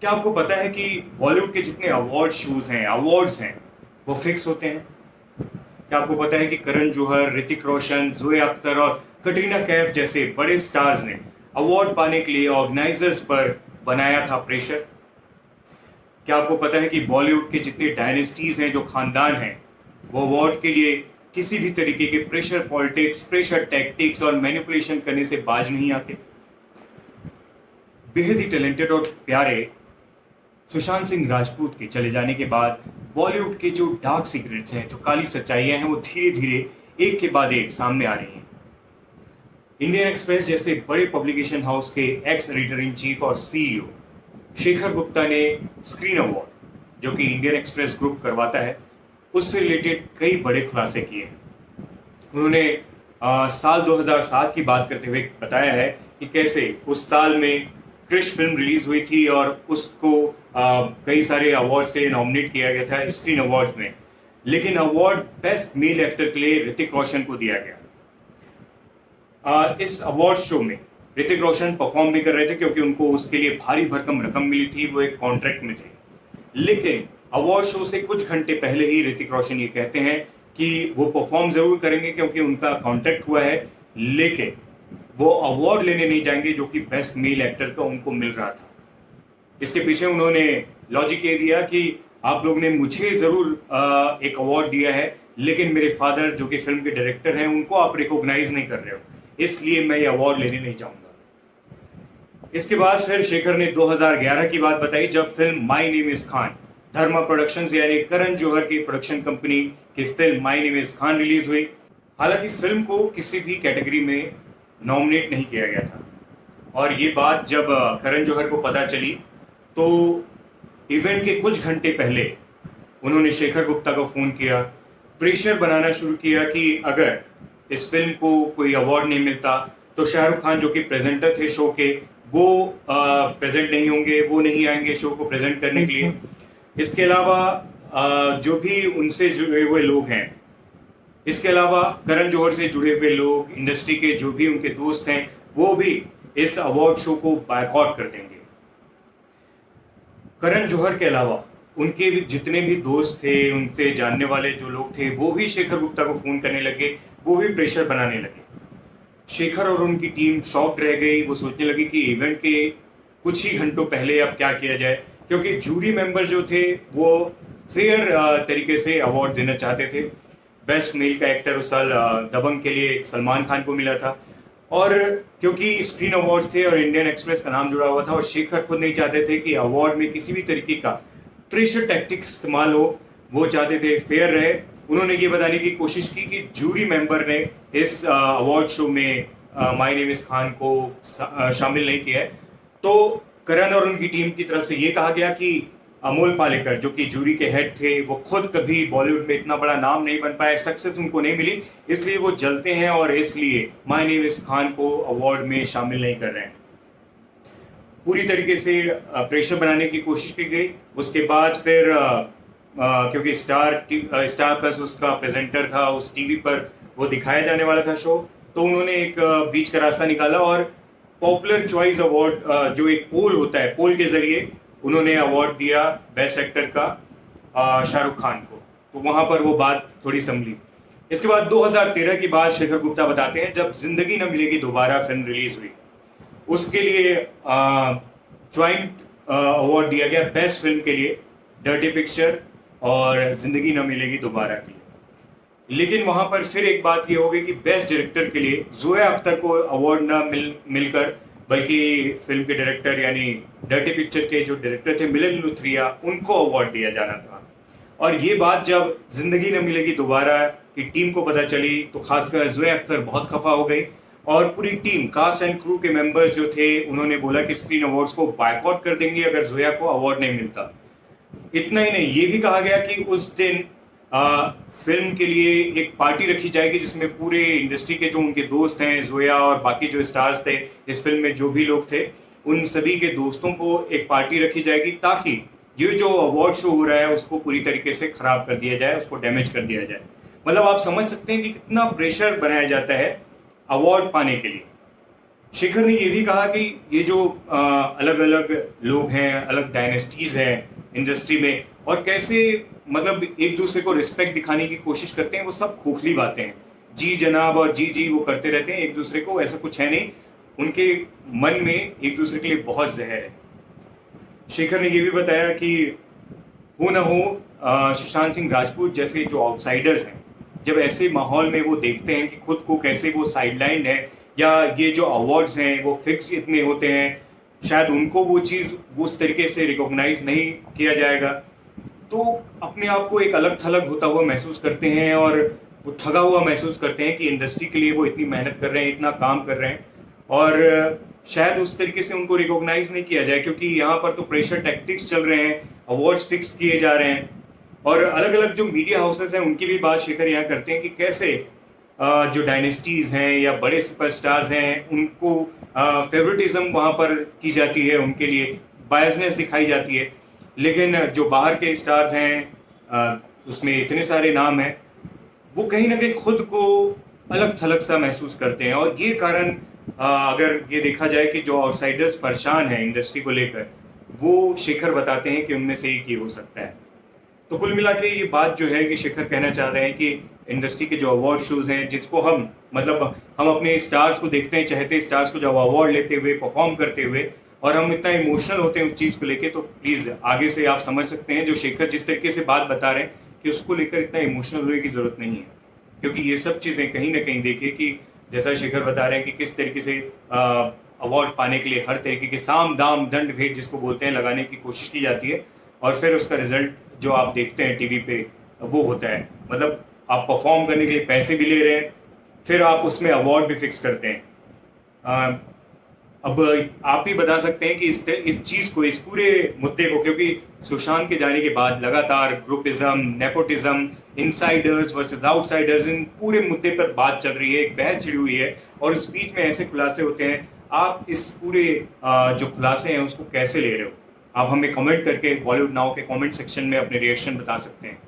क्या आपको पता है कि बॉलीवुड के जितने अवार्ड्स हैं, वो फिक्स होते हैं? क्या आपको पता है कि करण जौहर, ऋतिक रोशन, जोए अख्तर और कटरीना कैफ जैसे बड़े स्टार्स ने अवार्ड पाने के लिए ऑर्गेनाइजर्स पर बनाया था प्रेशर? क्या आपको पता है कि बॉलीवुड के जितने डायनेस्टीज हैं, जो खानदान हैं, वो अवार्ड के लिए किसी भी तरीके के प्रेशर पॉलिटिक्स, प्रेशर टैक्टिक्स और मैनिपुलेशन करने से बाज नहीं आते? बेहद ही टैलेंटेड और प्यारे सुशांत सिंह राजपूत के चले जाने के बाद बॉलीवुड के जो डार्क सीक्रेट्स हैं, जो काली सच्चाइयां हैं, वो धीरे धीरे एक के बाद एक सामने आ रही हैं। इंडियन एक्सप्रेस जैसे बड़े पब्लिकेशन हाउस के एक्स एडिटर इन चीफ और सीईओ शेखर गुप्ता ने स्क्रीन अवार्ड, जो कि इंडियन एक्सप्रेस ग्रुप करवाता है, उससे रिलेटेड कई बड़े खुलासे किए हैं। उन्होंने साल 2007 की बात करते हुए बताया है कि कैसे उस साल में क्रिश फिल्म रिलीज हुई थी और उसको कई सारे अवार्ड्स के लिए नॉमिनेट किया गया था स्क्रीन अवार्ड्स में, लेकिन अवार्ड बेस्ट मेल एक्टर के लिए ऋतिक रोशन को दिया गया। इस अवार्ड शो में ऋतिक रोशन परफॉर्म भी कर रहे थे क्योंकि उनको उसके लिए भारी भरकम रकम मिली थी, वो एक कॉन्ट्रैक्ट में थे। लेकिन अवार्ड शो से कुछ घंटे पहले ही ऋतिक रोशन ये कहते हैं कि वो परफॉर्म जरूर करेंगे क्योंकि उनका कॉन्ट्रैक्ट हुआ है, लेकिन वो अवार्ड लेने नहीं जाएंगे जो कि बेस्ट मेल एक्टर का उनको मिल रहा था। इसके पीछे उन्होंने लॉजिक ये दिया कि आप लोग ने मुझे जरूर एक अवार्ड दिया है, लेकिन मेरे फादर जो कि फिल्म के डायरेक्टर हैं, उनको आप रिकॉग्नाइज नहीं कर रहे हो, इसलिए मैं ये अवार्ड लेने नहीं जाऊंगा। इसके बाद फिर शेखर ने 2011 की बात बताई, जब film my name is Khan Dharma productions यानी करण जौहर की प्रोडक्शन कंपनी की film my name is Khan release हुई। हालांकि फिल्म को किसी भी कैटेगरी में नॉमिनेट नहीं किया गया था, और ये बात जब करण जौहर को पता चली तो इवेंट के कुछ घंटे पहले उन्होंने शेखर गुप्ता को फ़ोन किया, प्रेशर बनाना शुरू किया कि अगर इस फिल्म को कोई अवार्ड नहीं मिलता तो शाहरुख खान जो कि प्रेजेंटर थे शो के, वो प्रेजेंट नहीं होंगे, वो नहीं आएंगे शो को प्रेजेंट करने के लिए। इसके अलावा जो भी उनसे जुड़े हुए लोग हैं, इसके अलावा करण जौहर से जुड़े हुए लोग, इंडस्ट्री के जो भी उनके दोस्त हैं, वो भी इस अवार्ड शो को बायकॉट कर देंगे। करण जौहर के अलावा उनके जितने भी दोस्त थे, उनसे जानने वाले जो लोग थे, वो भी शेखर गुप्ता को फोन करने लगे, वो भी प्रेशर बनाने लगे। शेखर और उनकी टीम शॉक्ड रह गई। वो सोचने लगी कि इवेंट के कुछ ही घंटों पहले अब क्या किया जाए, क्योंकि जूरी मेंबर जो थे वो फेयर तरीके से अवार्ड देना चाहते थे। बेस्ट मेल का एक्टर उस साल दबंग के लिए सलमान खान को मिला था, और क्योंकि स्क्रीन अवार्ड्स थे और इंडियन एक्सप्रेस का नाम जुड़ा हुआ था, और शेखर खुद नहीं चाहते थे कि अवार्ड में किसी भी तरीके का प्रेशर टैक्टिक्स इस्तेमाल हो, वो चाहते थे फेयर रहे। उन्होंने ये बताने की कोशिश की कि जूरी मेंबर ने इस अवार्ड शो में माय नेम इज खान को शामिल नहीं किया है। तो करण और उनकी टीम की तरफ से ये कहा गया कि अमोल पालेकर जो कि जूरी के हेड थे, वो खुद कभी बॉलीवुड में इतना बड़ा नाम नहीं बन पाए, सक्सेस उनको नहीं मिली, इसलिए वो जलते हैं और इसलिए माय नेम इज खान को अवार्ड में शामिल नहीं कर रहे हैं। पूरी तरीके से प्रेशर बनाने की कोशिश की गई। उसके बाद फिर क्योंकि स्टार प्लस उसका प्रेजेंटर था, उस टीवी पर वो दिखाया जाने वाला था शो, तो उन्होंने एक बीच का रास्ता निकाला और पॉपुलर चॉइस अवार्ड जो एक पोल होता है, पोल के जरिए उन्होंने अवार्ड दिया बेस्ट एक्टर का शाहरुख खान को। तो वहां पर वो बात थोड़ी संभली। इसके बाद 2013 की बात शेखर गुप्ता बताते हैं, जब जिंदगी न मिलेगी दोबारा फिल्म रिलीज हुई, उसके लिए ज्वाइंट अवार्ड दिया गया बेस्ट फिल्म के लिए, डर्टी पिक्चर और जिंदगी न मिलेगी दोबारा के लिए। लेकिन वहां पर फिर एक बात ये हो गई कि बेस्ट डायरेक्टर के लिए जोया अख्तर को अवार्ड न मिलकर, बल्कि फिल्म के डायरेक्टर यानी डर्टी पिक्चर के जो डायरेक्टर थे मिलन लुथरिया, उनको अवार्ड दिया जाना था। और ये बात जब जिंदगी न मिलेगी दोबारा की टीम को पता चली तो खासकर जोया अख्तर बहुत खफा हो गई, और पूरी टीम, कास्ट एंड क्रू के मेंबर्स जो थे, उन्होंने बोला कि स्क्रीन अवार्ड्स को बायकॉट कर देंगे अगर जोया को अवार्ड नहीं मिलता। इतना ही नहीं, ये भी कहा गया कि उस दिन फिल्म के लिए एक पार्टी रखी जाएगी जिसमें पूरे इंडस्ट्री के जो उनके दोस्त हैं, जोया और बाकी जो स्टार्स थे इस फिल्म में, जो भी लोग थे, उन सभी के दोस्तों को एक पार्टी रखी जाएगी ताकि ये जो अवार्ड शो हो रहा है उसको पूरी तरीके से खराब कर दिया जाए, उसको डैमेज कर दिया जाए। मतलब आप समझ सकते हैं कि कितना प्रेशर बनाया जाता है अवार्ड पाने के लिए। शेखर ने ये भी कहा कि ये जो अलग अलग लोग हैं, अलग डायनेस्टीज हैं इंडस्ट्री में, और कैसे मतलब एक दूसरे को रिस्पेक्ट दिखाने की कोशिश करते हैं, वो सब खोखली बातें हैं। जी जनाब और जी जी वो करते रहते हैं एक दूसरे को, ऐसा कुछ है नहीं। उनके मन में एक दूसरे के लिए बहुत जहर है। शेखर ने ये भी बताया कि हो ना हो सुशांत सिंह राजपूत जैसे जो आउटसाइडर्स हैं, जब ऐसे माहौल में वो देखते हैं कि खुद को कैसे वो साइडलाइन है, या ये जो अवार्ड्स हैं वो फिक्स इतने होते हैं, शायद उनको वो चीज़ उस तरीके से रिकॉग्नाइज नहीं किया जाएगा, तो अपने आप को एक अलग थलग होता हुआ महसूस करते हैं और वो ठगा हुआ महसूस करते हैं कि इंडस्ट्री के लिए वो इतनी मेहनत कर रहे हैं, इतना काम कर रहे हैं, और शायद उस तरीके से उनको रिकॉग्नाइज नहीं किया जाए, क्योंकि यहाँ पर तो प्रेशर टैक्टिक्स चल रहे हैं, अवार्ड्स फिक्स किए जा रहे हैं। और अलग अलग जो मीडिया हाउसेस हैं उनकी भी बात शेखर यहाँ करते हैं कि कैसे जो डायनेस्टीज़ हैं या बड़े सुपरस्टार्स हैं उनको फेवरेटिज्म वहाँ पर की जाती है, उनके लिए बायसनेस दिखाई जाती है। लेकिन जो बाहर के स्टार्स हैं उसमें इतने सारे नाम हैं, वो कहीं ना कहीं खुद को अलग थलग सा महसूस करते हैं। और ये कारण अगर ये देखा जाए कि जो आउटसाइडर्स परेशान हैं इंडस्ट्री को लेकर, वो शेखर बताते हैं कि उनमें से एक ही हो सकता है। तो कुल मिला के ये बात जो है कि शेखर कहना चाह रहे हैं कि इंडस्ट्री के जो अवार्ड शोज हैं, जिसको हम मतलब हम अपने स्टार्स को देखते हैं, चाहते स्टार्स को जब अवार्ड लेते हुए, परफॉर्म करते हुए, और हम इतना इमोशनल होते हैं उस चीज़ को लेके, तो प्लीज़ आगे से आप समझ सकते हैं जो शेखर जिस तरीके से बात बता रहे हैं कि उसको लेकर इतना इमोशनल होने की ज़रूरत नहीं है। क्योंकि ये सब चीज़ें कहीं ना कहीं देखिए कि जैसा शेखर बता रहे हैं कि किस तरीके से अवार्ड पाने के लिए हर तरीके के साम दाम दंड भेद जिसको बोलते हैं लगाने की कोशिश की जाती है, और फिर उसका रिजल्ट जो आप देखते हैं टीवी पे वो होता है। मतलब आप परफॉर्म करने के लिए पैसे भी ले रहे हैं, फिर आप उसमें अवार्ड भी फिक्स करते हैं। अब आप ही बता सकते हैं कि इस चीज़ को, इस पूरे मुद्दे को, क्योंकि सुशांत के जाने के बाद लगातार groupism, nepotism, insiders versus outsiders, इन पूरे मुद्दे पर बात चल रही है, एक बहस छिड़ी हुई है, और इस बीच में ऐसे खुलासे होते हैं। आप इस पूरे जो खुलासे हैं उसको कैसे ले रहे हो? आप हमें कमेंट करके बॉलीवुड नाउ के कमेंट सेक्शन में अपने रिएक्शन बता सकते हैं।